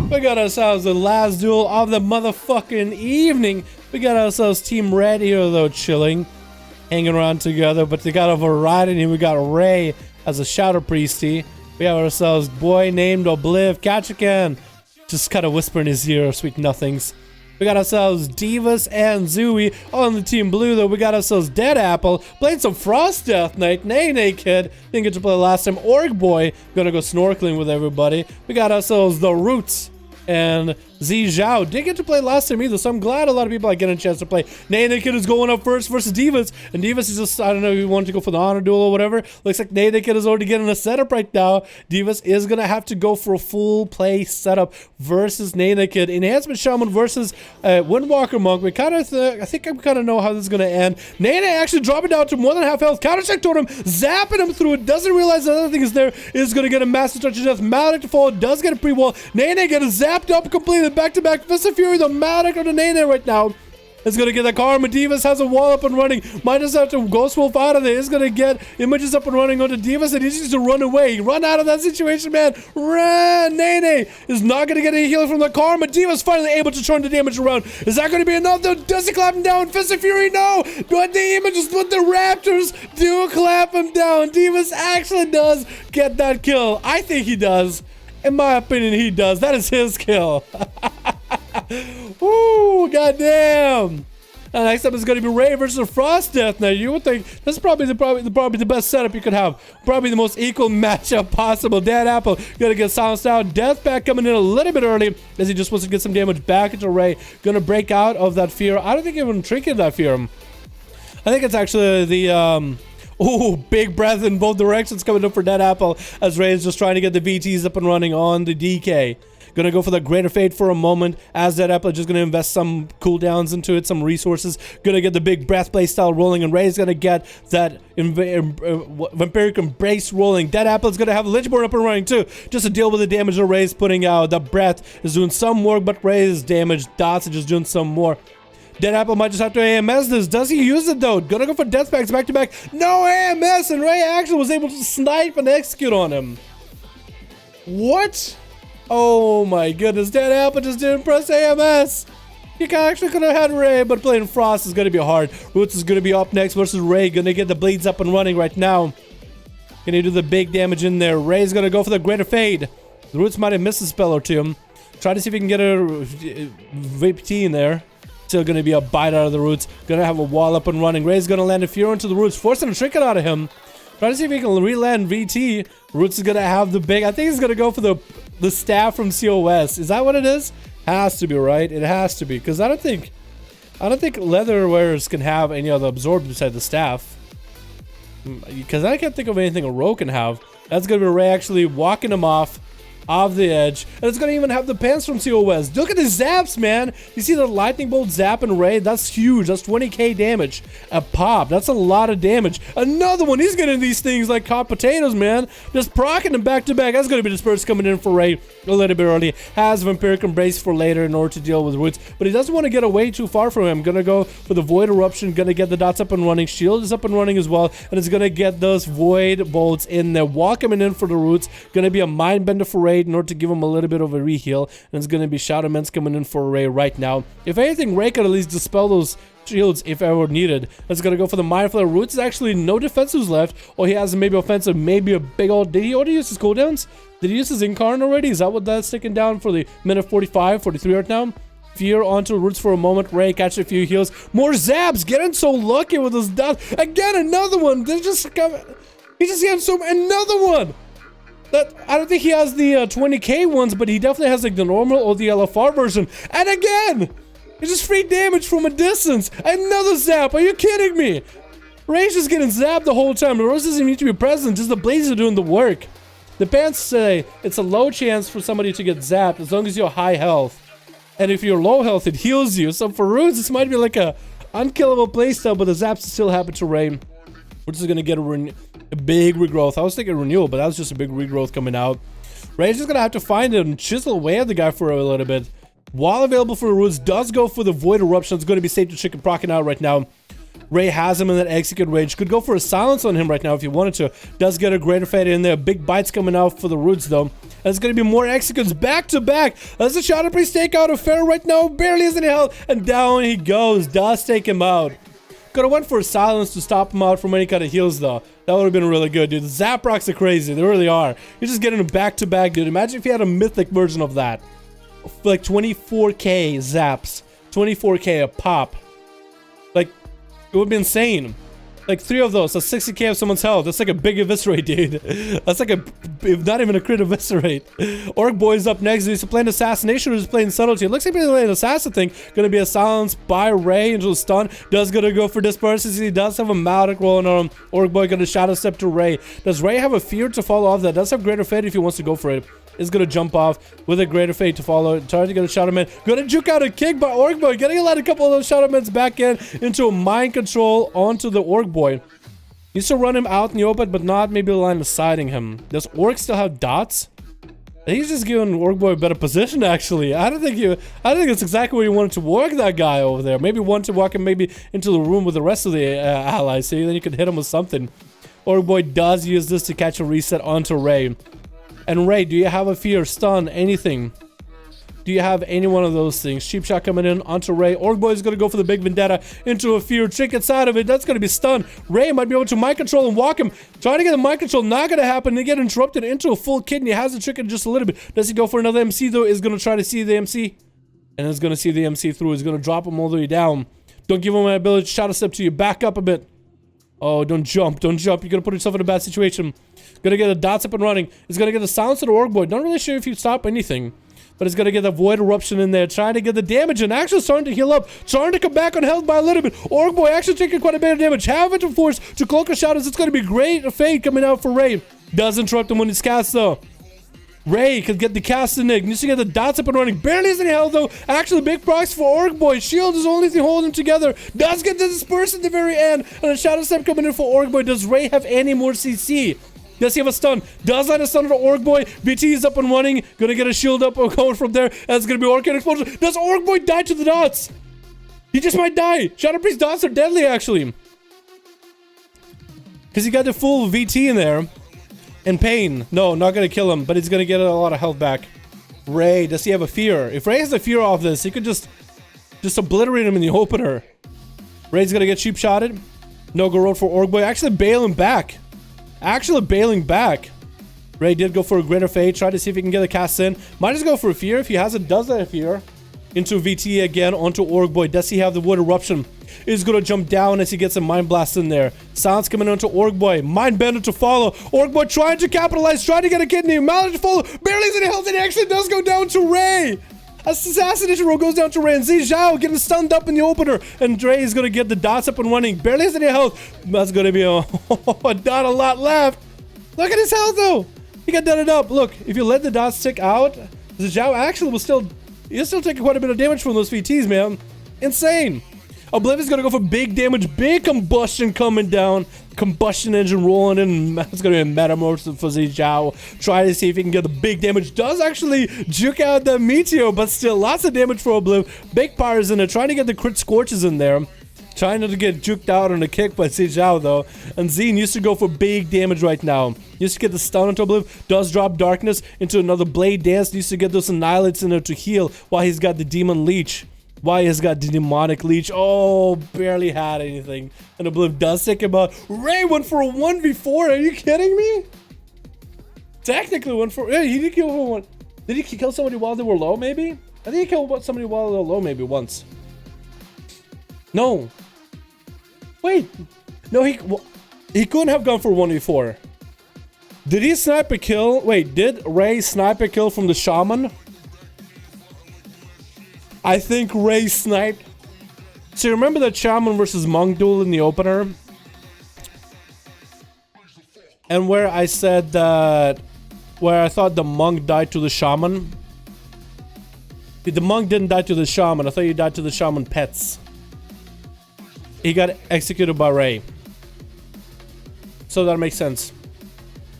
We got ourselves the last duel of the motherfucking evening. We got ourselves Team Red here though, chilling, hanging around together. But they got a variety here. We got Ray as a Shadow Priesty. We have ourselves boy named Obliv Kachikan, just kind of whispering in his ear, sweet nothings. We got ourselves Divas and Zooey on the Team Blue though. We got ourselves Dead Apple playing some Frost Death Knight. Nay Kid didn't get to play last time. Orc Boy gonna go snorkeling with everybody. We got ourselves the Roots and Z Zhao didn't get to play last time either, so I'm glad a lot of people are getting a chance to play. Nay Kid is going up first versus Divas, and Divas is just, I don't know if he wanted to go for the honor duel or whatever. Looks like Nay Kid is already getting a setup right now. Divas is gonna have to go for a full play setup versus Nay Kid. Enhancement Shaman versus Windwalker Monk. We kind of, I think I kind of know how this is gonna end. Nay actually dropping down to more than half health. Counter check toward him, zapping him through it. Doesn't realize the other thing is there. Is gonna get a massive touch of death. Maledict to fall. Does get a pre-wall. Nay gets zapped up completely. Back-to-back Fist of Fury, the Maledict on the Nene right now. Is gonna get the Karma. Divas has a wall up and running. Might just have to Ghost Wolf out of there. Is gonna get images up and running onto Divas, and he needs to run away. Run out of that situation, man. Run! Nene is not gonna get any healing from the Karma. Divas finally able to turn the damage around. Is that gonna be enough? Though? Does he clap him down? Fist of Fury, no! But the images with the Raptors do clap him down. Divas actually does get that kill. I think he does. In my opinion, he does. That is his kill. Woo, goddamn. And next up is going to be Ray versus Frost Death. Now, you would think this is probably the best setup you could have. Probably the most equal matchup possible. Dead Apple going to get silenced out. Deathpack coming in a little bit early as he just wants to get some damage back into Ray. Going to break out of that fear. I don't think even Trinket that fear. I think it's actually the... Ooh, big breath in both directions coming up for Dead Apple as Ray is just trying to get the VTs up and running on the DK. Gonna go for the Greater Fate for a moment as Dead Apple just gonna invest some cooldowns into it, some resources. Gonna get the big breath play style rolling, and Ray's gonna get that Vampiric Embrace rolling. Dead Apple is gonna have Lichborn up and running too, just to deal with the damage that Ray's putting out. The breath is doing some work, but Ray's damage dots are just doing some more. Dead Apple might just have to AMS this. Does he use it though? Gonna go for death packs back to back. No AMS, and Ray actually was able to snipe and execute on him. What? Oh my goodness, Dead Apple just didn't press AMS. He actually could have had Ray, but playing Frost is gonna be hard. Roots is gonna be up next versus Ray. Gonna get the bleeds up and running right now. Gonna do the big damage in there. Ray's gonna go for the Greater Fade. The Roots might have missed a spell or two. Try to see if he can get a VPT in there. Still gonna be a bite out of the Roots. Gonna have a wall up and running. Ray's gonna land a Fear into the Roots, forcing a Trinket out of him. Try to see if he can re-land VT. Roots is gonna have the big... I think he's gonna go for the staff from COS. Is that what it is? Has to be, right? It has to be, because I don't think leather wearers can have any other absorb beside the staff. Because I can't think of anything a rogue can have. That's gonna be Ray actually walking him off the edge, and it's gonna even have the pants from COS. Look at the zaps, man. You see the lightning bolt zap and Ray? That's huge. That's 20k damage a pop. That's a lot of damage. Another one. He's getting these things like hot potatoes, man. Just procking them back to back. That's gonna be dispersed coming in for Ray a little bit early. Has Vampiric Embrace for later in order to deal with Roots, but he doesn't want to get away too far from him. Gonna go for the Void Eruption. Gonna get the dots up and running. Shield is up and running as well, and it's gonna get those Void Bolts in there. Wall coming in for the Roots. Gonna be a Mind Bender for Ray in order to give him a little bit of a reheal, and it's going to be Shadow Mence coming in for Ray right now. If anything, Ray could at least dispel those shields if ever needed. It's going to go for the Mind Flare. Roots is actually no defensives left, or he has maybe offensive, maybe a big old... Did he already use his cooldowns? Did he use his Incarn already? Is that what that's sticking down for the minute 45, 43 right now? Fear onto Roots for a moment. Ray catch a few heals. More zaps. Getting so lucky with his death. Again, another one. They just he just got so... Another one. I don't think he has the 20k ones, but he definitely has like the normal or the LFR version. And again, it's just free damage from a distance. Another zap. Are you kidding me? Ray's just getting zapped the whole time. The Rose doesn't need to be present. Just the blades are doing the work. The pants say it's a low chance for somebody to get zapped as long as you're high health. And if you're low health, it heals you. So for Roots, this might be like a unkillable playstyle, but the zaps still happen to Ray. which is going to get a big regrowth. I was thinking renewal, but that was just a big regrowth coming out. Ray's just going to have to find it and chisel away at the guy for a little bit. While available for the roots, does go for the Void Eruption. It's going to be safe to chicken procking out right now. Ray has him in that execute range. Could go for a silence on him right now if he wanted to. Does get a greater fade in there. Big bites coming out for the roots though. And it's going to be more executes back to back. As the Shadow Priest take out a Pharaoh right now. Barely has any health. And down he goes. Does take him out. Could have went for a silence to stop him out from any kind of heals though. That would have been really good, dude. The Zap Rocks are crazy. They really are. You're just getting them back to back, dude. Imagine if you had a mythic version of that. Like 24k zaps. 24k a pop. Like, it would be insane. Like 3 of those, that's 60k of someone's health. That's like a big eviscerate, dude. That's like a, not even a crit eviscerate. Orc Boy's up next. He's playing Assassination or he's playing Subtlety. It looks like he's playing an Assassin thing. Gonna be a silence by Ray into a stun. Does gonna go for Disperses. He does have a Maldic rolling on him. Orc Boy gonna Shadow Step to Ray. Does Ray have a fear to follow off that? Does have greater fate if he wants to go for it. Is gonna jump off with a greater fate to follow. Trying to get a Shadow Man. Gonna juke out a kick by Orc Boy. Getting a couple of those Shadow Mans back in into a mind control onto the Orc Boy. Needs to run him out in the open, but not maybe the line of siding him. Does Orc still have dots? I think he's just giving Orc Boy a better position, actually. I don't think it's exactly where you wanted to work that guy over there. Maybe want to walk him maybe into the room with the rest of the allies. See, then you could hit him with something. Orc Boy does use this to catch a reset onto Ray. And Ray, do you have a fear, stun, anything? Do you have any one of those things? Cheap shot coming in onto Ray. Orc Boy is going to go for the big vendetta into a fear. Trick inside of it. That's going to be stunned. Ray might be able to mind control and walk him. Trying to get the mind control. Not going to happen. They get interrupted into a full kidney. Has the trick in just a little bit. Does he go for another MC though? Is going to try to see the MC. And is going to see the MC through. Is going to drop him all the way down. Don't give him an ability to shadow step to you. Back up a bit. Oh, don't jump. Don't jump. You're going to put yourself in a bad situation. Gonna get the dots up and running. It's gonna get the silence of the Orc Boy. Not really sure if you stop anything. But it's gonna get the Void Eruption in there. Trying to get the damage and actually starting to heal up. Starting to come back on health by a little bit. Orc Boy actually taking quite a bit of damage. Have it to force to cloak a shadows. It's gonna be great fade coming out for Ray. Does interrupt him when he's cast though. Ray could get the cast in Nick. Needs to get the dots up and running. Barely has any health though. Actually big procs for Orc Boy. Shield is the only thing holding him together. Does get the disperse at the very end. And a shadow step coming in for Orc Boy. Does Ray have any more CC? Does he have a stun? Does not a stun for Orc Boy. VT is up and running. Gonna get a shield up and going from there. That's gonna be Orc explosion. Does Orc Boy die to the dots? He just might die. Shadow Priest dots are deadly actually. Because he got the full VT in there. And pain. No, not gonna kill him, but he's gonna get a lot of health back. Ray, does he have a fear? If Ray has a fear off this, he could just obliterate him in the opener. Ray's gonna get cheap shotted. No go road for Orc Boy. Actually bail him back. Actually bailing back. Ray did go for a greater fade. Try to see if he can get a cast in. Might just go for a fear. If he has it, does that fear. Into VT again, onto Orc Boy. Does he have the Wood Eruption? Is gonna jump down as he gets a Mind Blast in there. Silence coming onto Orc Boy. Mind Bender to follow. Orc Boy trying to capitalize, trying to get a kidney. Mallet to follow. Barely has any health, and it actually does go down to Ray. Assassination roll goes down to Ray, and Zi Zhao getting stunned up in the opener, and Ray is gonna get the dots up and running. Barely has any health. That's gonna be not a lot left. Look at his health though. He got done up. Look, if you let the dots tick out, Zi Zhao actually was he's still taking quite a bit of damage from those VTs, man. Insane. Oblivion's gonna go for big damage, big combustion coming down. Combustion engine rolling in. It's gonna be a metamorphosis for Zi Zhao. Try to see if he can get the big damage. Does actually juke out the meteor, but still lots of damage for Obliv. Big powers in it. Trying to get the crit scorches in there. Trying not to get juked out on a kick by Zi Zhao though. And Z needs to go for big damage right now. Needs to get the stun onto Obliv. Does drop darkness into another blade dance. Needs to get those annihilates in there to heal while he's got the demon leech. Why has got the demonic leech? Oh, barely had anything. And Obliv does take him out. Ray went for a 1v4. Are you kidding me? Technically went for... Yeah, he did kill one. Did he kill somebody while they were low, maybe? I think he killed somebody while they were low, maybe once. No. Wait. No, he couldn't have gone for 1v4. Did he snipe a kill? Wait, did Ray snipe a kill from the Shaman? I think Ray sniped. So you remember that Shaman versus Monk duel in the opener? And where I said that... Where I thought the Monk died to the Shaman? The Monk didn't die to the Shaman. I thought he died to the Shaman pets. He got executed by Ray. So that makes sense.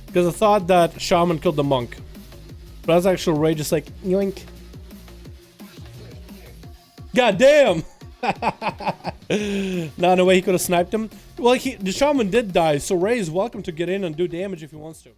Because I thought that Shaman killed the monk. But that's actually Ray just like, yoink. God damn! No way he could have sniped him. Well, the Shaman did die, so Ray is welcome to get in and do damage if he wants to.